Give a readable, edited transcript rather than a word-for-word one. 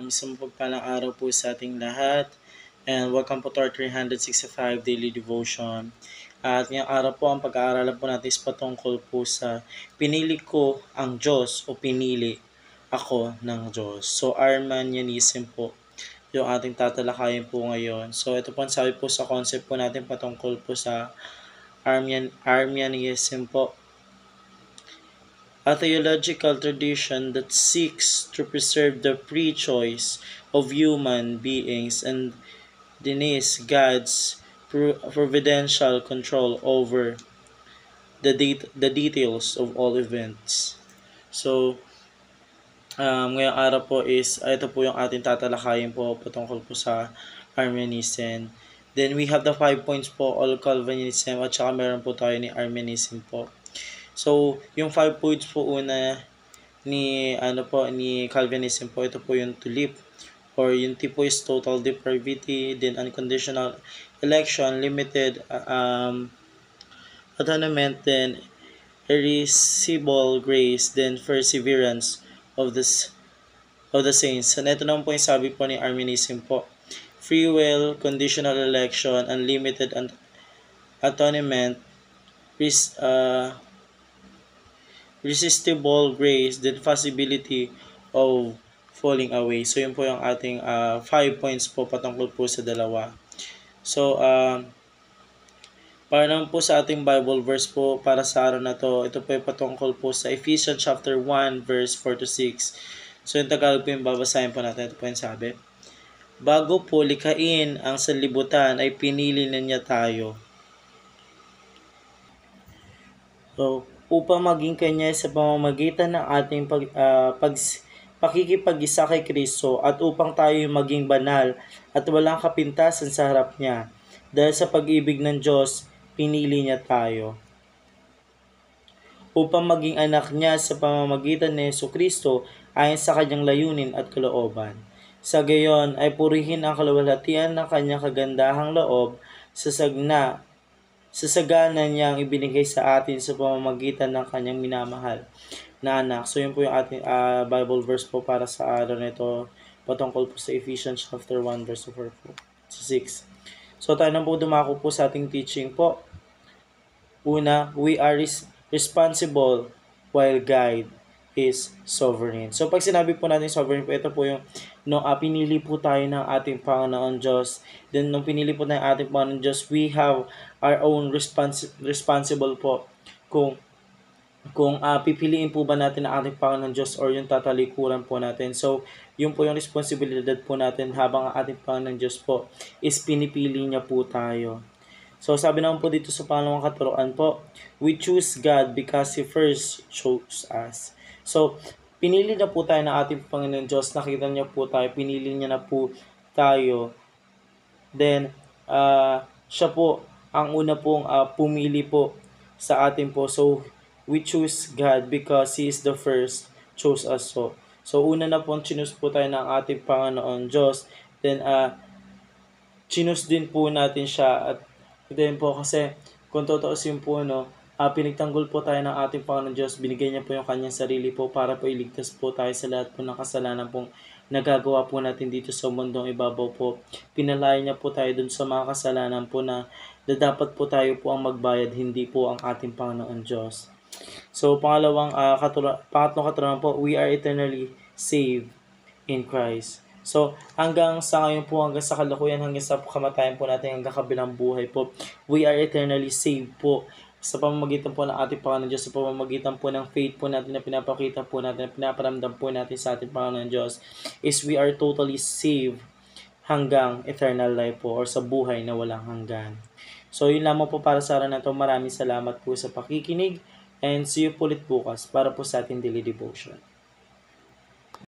Isang mapagpalang araw po sa ating lahat. And welcome po to our 365 Daily Devotion. At ngayong araw po, ang pag-aaralan po natin is patungkol po sa pinili ko ang Diyos o pinili ako ng Diyos. So, Arminianism po yung ating tatalakayin po ngayon. So, ito po ang sabi po sa concept po natin patungkol po sa Arminianism po. A theological tradition that seeks to preserve the free choice of human beings and denies God's providential control over the details of all events. So, ngayong araw po is, ito po yung ating tatalakayin po patungkol po sa Arminianism. Then we have the 5 points po, all Calvinism, at saka meron po tayo ni Arminianism po. So, yung 5 points po una ni Calvinism po, ito po yung to live, or yung tipo is total depravity, then unconditional election, limited atonement, then irresistible grace, then perseverance of the saints. And ito naman po yung sabi po ni Arminianism po, free will, conditional election, unlimited atonement, irresistible grace, then possibility of falling away. So, yun po yung ating 5 points po patungkol po sa dalawa. So, para naman po sa ating Bible verse po para sa araw na to, ito po yung patungkol po sa Ephesians chapter 1 verse 4 to 6. So, yung Tagalog po yung babasahin po natin. Ito po yung sabi. Bago po likhain ang sanlibutan ay pinili na niya tayo. So, upang maging kanya sa pamamagitan ng ating pakikipag-isa kay Kristo at upang tayo maging banal at walang kapintasan sa harap niya. Dahil sa pag-ibig ng Diyos, pinili niya tayo. Upang maging anak niya sa pamamagitan ni Jesucristo ayon sa kanyang layunin at kalooban. Sa gayon ay purihin ang kaluwalhatian ng kanyang kagandahang loob sa sagana niyang ibinigay sa atin sa pamamagitan ng kanyang minamahal na anak. So yun po yung ating Bible verse po para sa araw nito patungkol po sa Ephesians chapter 1 verse 4 po, 6. So tayo na po dumako po sa ating teaching po. Una, we are responsible while God is sovereign. So pag sinabi po natin sovereign po, ito po yung pinili po tayo ng ating Panginoon Diyos. Then nung pinili po tayo ng ating Panginoon Diyos, we have our own responsible po kung pipiliin po ba natin ang ating Panginoon Diyos or yung tatalikuran po natin. So, yun po yung responsibilidad po natin habang ang ating Panginoon Diyos po is pinipili niya po tayo. So, sabi naman po dito sa pangalawang katuruan po, we choose God because He first chose us. So, pinili na po tayo ng ating Panginoon Diyos, nakita niya po tayo, pinili niya na po tayo. Then, siya po ang una pong pumili po sa atin po. So, we choose God because He is the first chose us po. So, una na po choose po tayo ng ating Panginoon Diyos. Then, choose din po natin siya. At then po kasi, kung totoosin po, pinagtanggol po tayo ng ating Panginoon Diyos. Binigay niya po yung kanyang sarili po para po iligtas po tayo sa lahat po ng kasalanan pong nagagawa po natin dito sa mundong ibabaw po. Pinalaya niya po tayo dun sa mga kasalanan po na dapat po tayo po ang magbayad, hindi po ang ating Panginoon Diyos. So, pangatlong katuruan po, we are eternally saved in Christ. So, hanggang sa ngayon po, hanggang sa kalukuyan, hanggang sa kamatayan po natin, hanggang kabilang buhay po, we are eternally saved po sa pamamagitan po ng ating Panginoon Diyos, sa pamamagitan po ng faith po natin na pinapakita po natin, na pinaparamdam po natin sa ating Panginoon Diyos, is we are totally saved hanggang eternal life po, or sa buhay na walang hanggan. So, yun lamang po para sa araw na ito. Maraming salamat po sa pakikinig, and see you po ulit bukas para po sa ating daily devotion.